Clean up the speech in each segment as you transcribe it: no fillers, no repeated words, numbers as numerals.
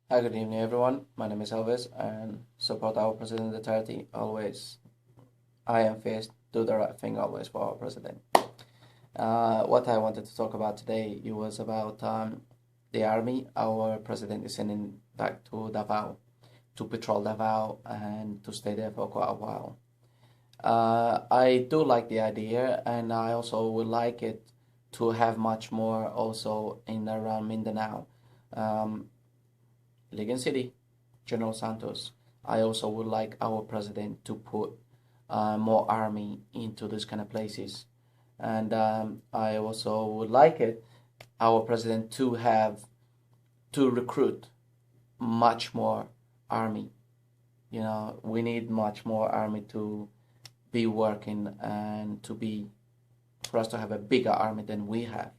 Hi, good evening, everyone. My name is Elvis, and support our President Duterte always. I am faced do the right thing always for our president. What I wanted to talk about today it was about the army. Our president is sending back to Davao to patrol Davao and to stay there for quite a while. I do like the idea, and I also would like it to have much more also in around Mindanao. Um, Ligan City, General Santos. I also would like our president to put more army into these kind of places, and I also would like our president to have to recruit much more army. We need much more army to be working and to be for us to have a bigger army than we have,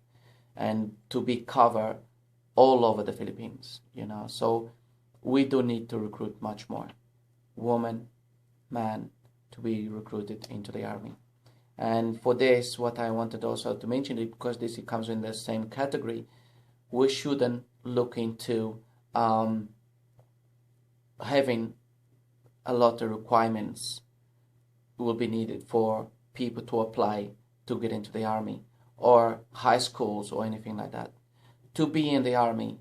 and to be covered all over the Philippines. So we do need to recruit much more woman, man to be recruited into the army. And for this, what I wanted also to mention it because this comes in the same category, we shouldn't look into having a lot of requirements will be needed for people to apply to get into the army or high schools or anything like that. To be in the army,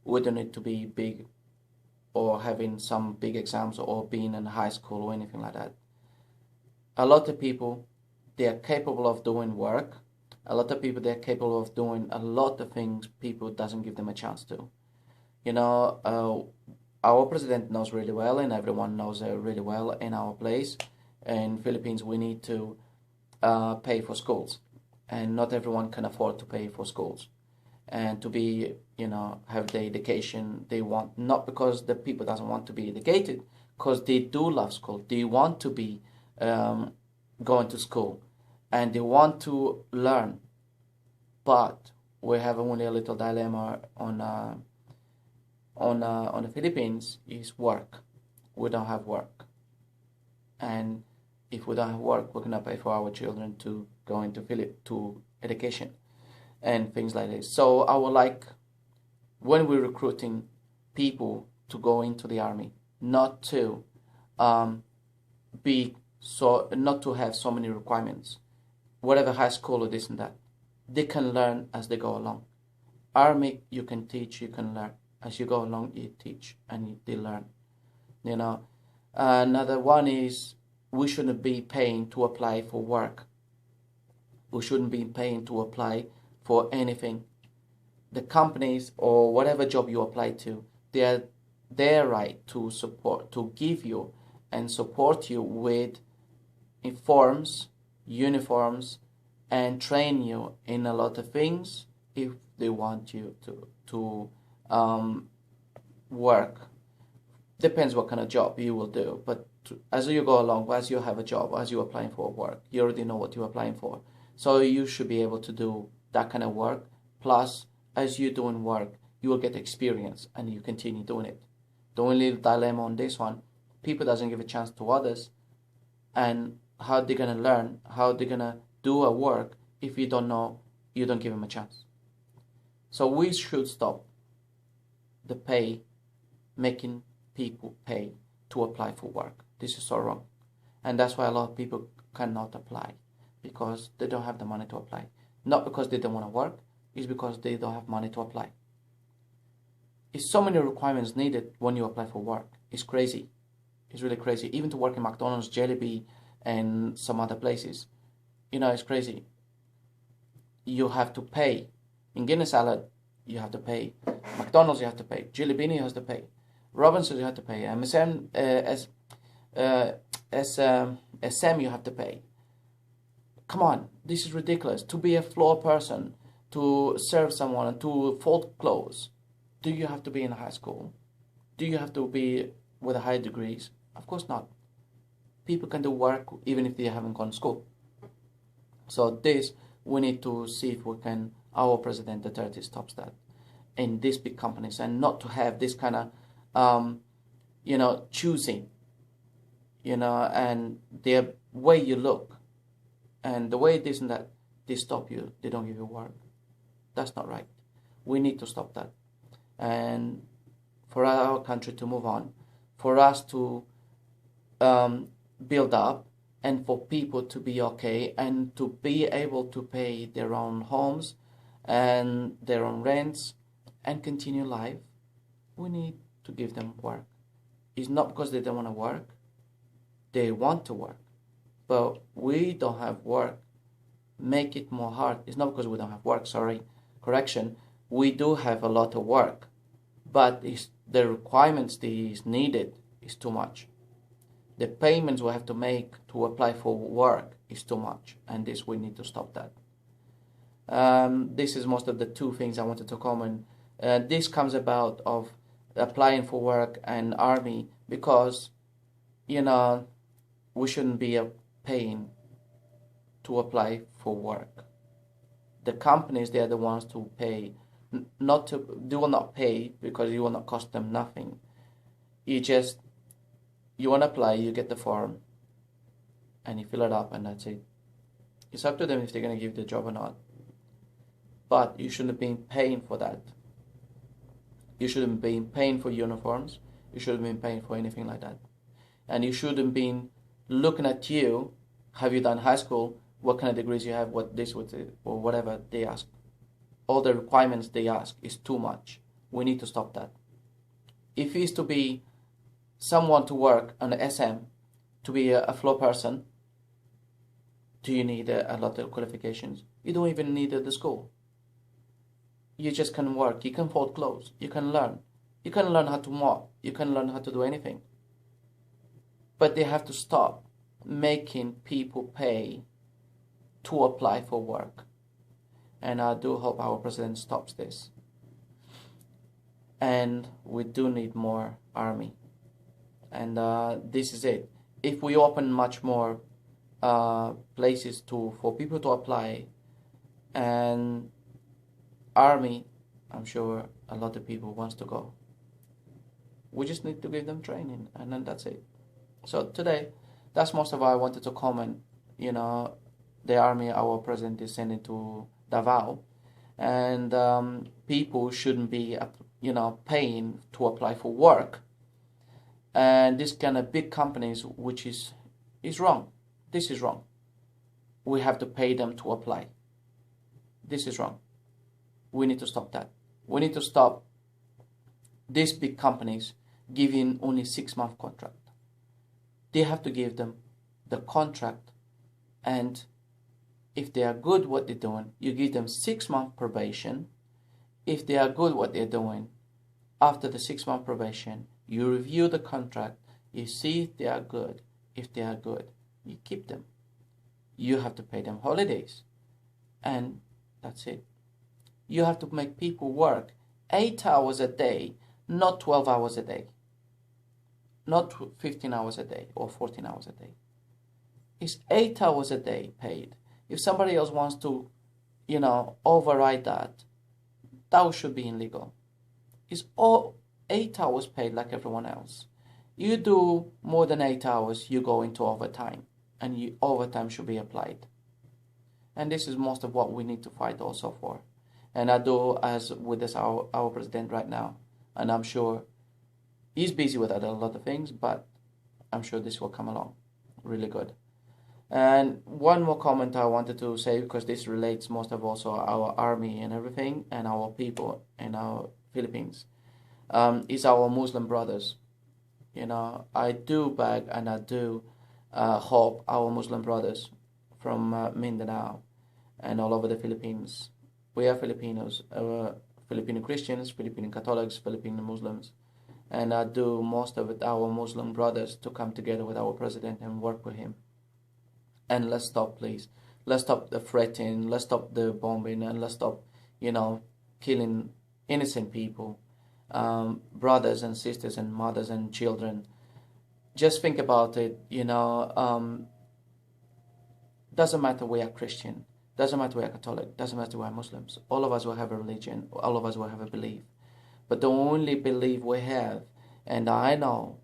we don't need to be big or having some big exams or being in high school or anything like that. A lot of people, they are capable of doing work. A lot of people, they're capable of doing a lot of things people doesn't give them a chance to. Our president knows really well, and everyone knows really well in our place. In Philippines, we need to pay for schools, and not everyone can afford to pay for schools and to be, have the education they want. Not because the people doesn't want to be educated, because they do love school. They want to be going to school, and they want to learn. But we have only a little dilemma on the Philippines is work. We don't have work, and if we don't have work, we're gonna pay for our children to go into to education and things like this. So I would like when we're recruiting people to go into the army, not to not to have so many requirements. Whatever high school or this and that, they can learn as they go along. Army, you can teach, you can learn as you go along. You teach and they learn. Another one is we shouldn't be paying to apply for work. We shouldn't be paying to apply for anything. The companies or whatever job you apply to, they are their right to support, to give you and support you with forms, uniforms, and train you in a lot of things if they want you to work. Depends what kind of job you will do, but as you go along, as you have a job, as you're applying for work, you already know what you're applying for. So you should be able to do that kind of work. Plus, as you're doing work, you will get experience and you continue doing it. The only dilemma on this one, people doesn't give a chance to others, and how they're gonna learn, how they're gonna do a work if you don't know, you don't give them a chance. So we should stop the making people pay to apply for work. This is so wrong. And that's why a lot of people cannot apply because they don't have the money to apply. Not because they don't want to work, it's because they don't have money to apply. It's so many requirements needed when you apply for work. It's crazy. It's really crazy. Even to work in McDonald's, Jollibee, and some other places. It's crazy. You have to pay. In Guinness Salad, you have to pay. McDonald's, you have to pay. Jollibee, you have to pay. Robinsons, you have to pay. SM, you have to pay. Come on, this is ridiculous. To be a floor person, to serve someone, to fold clothes, do you have to be in high school? Do you have to be with high degrees? Of course not. People can do work even if they haven't gone to school. So this, we need to see if we can, our president, Duterte, stops that in these big companies and not to have this kind of, choosing, and the way you look and the way this and that, they stop you, they don't give you work. That's not right. We need to stop that. And for our country to move on, for us to build up, and for people to be okay and to be able to pay their own homes and their own rents and continue life, we need to give them work. It's not because they don't want to work. They want to work. But we don't have work. Make it more hard. It's not because we don't have work, sorry. Correction. We do have a lot of work. But the requirements that is needed is too much. The payments we have to make to apply for work is too much. And this, we need to stop that. This is most of the two things I wanted to comment. This comes about of applying for work and army because, we shouldn't be paying to apply for work. The companies, they are the ones to pay. They will not pay because you will not cost them nothing. You want to apply, you get the form, and you fill it up, and that's it. It's up to them if they're going to give you the job or not. But you shouldn't be paying for that. You shouldn't be paying for uniforms. You shouldn't be paying for anything like that. And you shouldn't be looking at you. Have you done high school? What kind of degrees you have? What this, what it, or whatever they ask. All the requirements they ask is too much. We need to stop that. If it is to be someone to work on the SM, to be a floor person, do you need a lot of qualifications? You don't even need the school. You just can work. You can fold clothes. You can learn. You can learn how to mop. You can learn how to do anything. But they have to stop making people pay to apply for work. And I do hope our president stops this. And we do need more army. And this is it. If we open much more places for people to apply, and army, I'm sure a lot of people wants to go. We just need to give them training, and then that's it. So today, that's most of what I wanted to comment. The army our president is sending to Davao, and people shouldn't be, paying to apply for work. And this kind of big companies, which is wrong. This is wrong. We have to pay them to apply. This is wrong. We need to stop that. We need to stop these big companies giving only 6-month contract. They have to give them the contract, and if they are good what they're doing, you give them 6-month probation. If they are good what they're doing, after the 6-month probation, you review the contract, you see if they are good. If they are good, you keep them. You have to pay them holidays, and that's it. You have to make people work 8 hours a day, not 12 hours a day. Not 15 hours a day or 14 hours a day. It's 8 hours a day paid. If somebody else wants to, override that, that should be illegal. It's all 8 hours paid like everyone else. You do more than 8 hours, you go into overtime, and overtime should be applied. And this is most of what we need to fight also for. And I do as with this our president right now, and I'm sure he's busy with a lot of things, but I'm sure this will come along really good. And one more comment I wanted to say, because this relates most of also our army and everything, and our people in our Philippines, is our Muslim brothers. I do beg and I do hope our Muslim brothers from Mindanao and all over the Philippines. We are Filipinos, Filipino Christians, Filipino Catholics, Filipino Muslims. And I do most of it, our Muslim brothers, to come together with our president and work with him. And let's stop, please. Let's stop the threatening. Let's stop the bombing, and let's stop, killing innocent people, brothers and sisters and mothers and children. Just think about it. Doesn't matter we are Christian. Doesn't matter we are Catholic. Doesn't matter we are Muslims. All of us will have a religion. All of us will have a belief. But the only belief we have, and I know,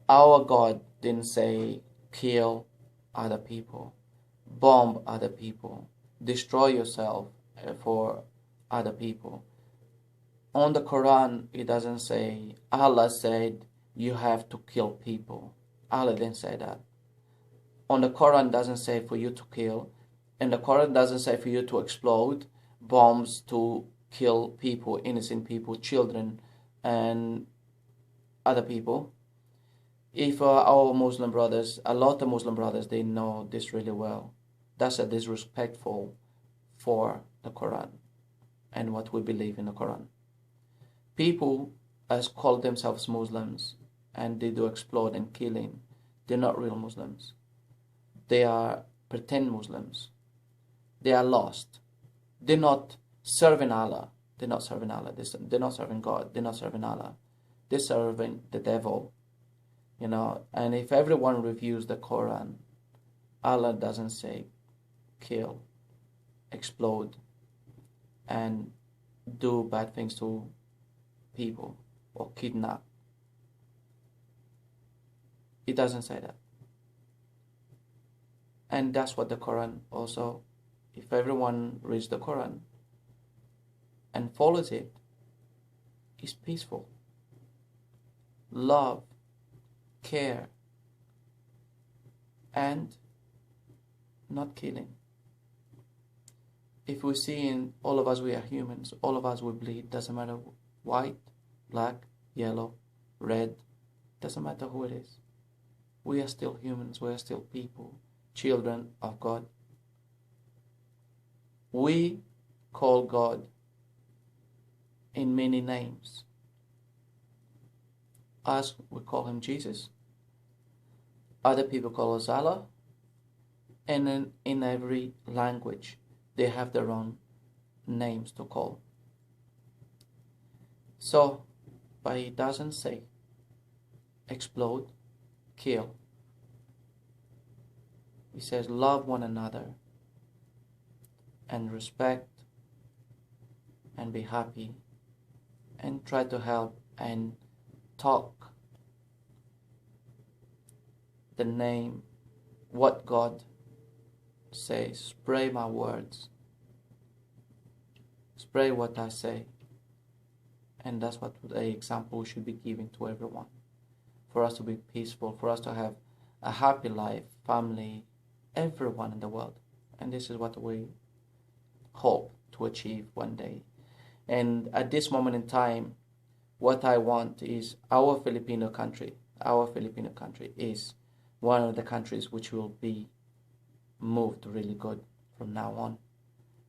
our God didn't say kill other people, bomb other people, destroy yourself for other people. On the Quran, it doesn't say, Allah said you have to kill people. Allah didn't say that. On the Quran, doesn't say for you to kill. And the Quran doesn't say for you to explode bombs to kill people, innocent people, children, and other people. If our Muslim brothers, a lot of Muslim brothers, they know this really well. That's a disrespectful for the Quran and what we believe in the Quran. People as call themselves Muslims and they do explode and killing, they're not real Muslims. They are pretend Muslims. They are lost. They're not serving Allah. They're not serving Allah. They're not serving God. They're not serving Allah. They're serving the devil. You know, and if everyone reviews the Quran, Allah doesn't say kill, explode, and do bad things to people or kidnap. It doesn't say that. And that's what the Quran also, if everyone reads the Quran and follows it, is peaceful. Love, care, and not killing. If we see in all of us, we are humans, all of us will bleed, doesn't matter white, black, yellow, red, doesn't matter who it is. We are still humans, we are still people, children of God. We call God in many names. Us, we call him Jesus. Other people call us Allah. And in every language, they have their own names to call. So, but it doesn't say explode, kill. It says love one another and respect and be happy and try to help and talk the name, what God says. Spray my words, spray what I say, and that's what the example we should be giving to everyone, for us to be peaceful, for us to have a happy life, family, everyone in the world. And this is what we hope to achieve one day. And at this moment in time, what I want is our Filipino country is one of the countries which will be moved really good from now on.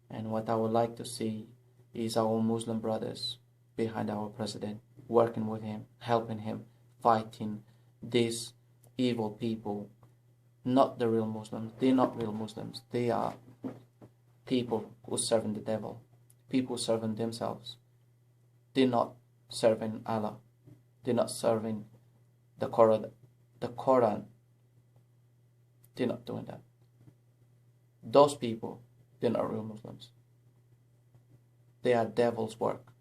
And what I would like to see is our Muslim brothers behind our president, working with him, helping him, fighting these evil people, not the real Muslims. They're not real Muslims. They are people who serving the devil, people serving themselves. They're not serving Allah. They're not serving the Quran. They're not doing that. Those people, they're not real Muslims. They are devil's work.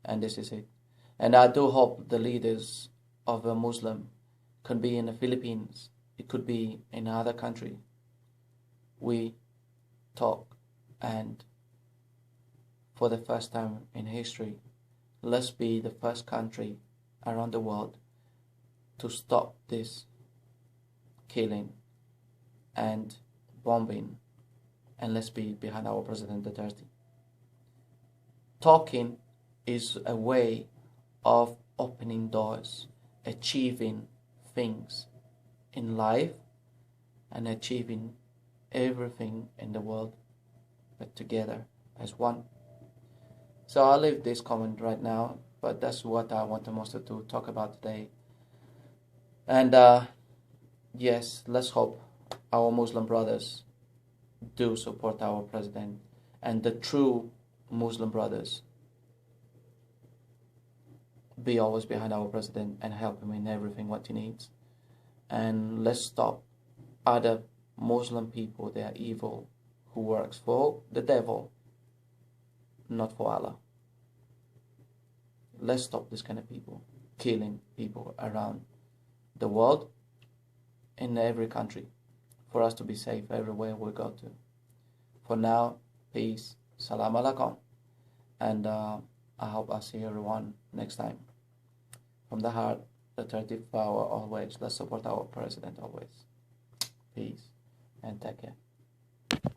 And this is it. And I do hope the leaders of a Muslim can be in the Philippines. It could be in another country. We talk, and for the first time in history, let's be the first country around the world to stop this killing and bombing, and let's be behind our President Duterte. Talking is a way of opening doors, achieving things in life and achieving everything in the world, but together as one. So I'll leave this comment right now, but that's what I want the most to talk about today. And yes, let's hope our Muslim brothers do support our president, and the true Muslim brothers be always behind our president and help him in everything what he needs. And let's stop other Muslim people, they are evil, who works for the devil, not for Allah. Let's stop this kind of people killing people around the world, in every country, for us to be safe everywhere we go to. For now, peace, salam alaikum, and I hope I see everyone next time. From the heart, the 30th hour always. Let's support our president always. Peace and take care.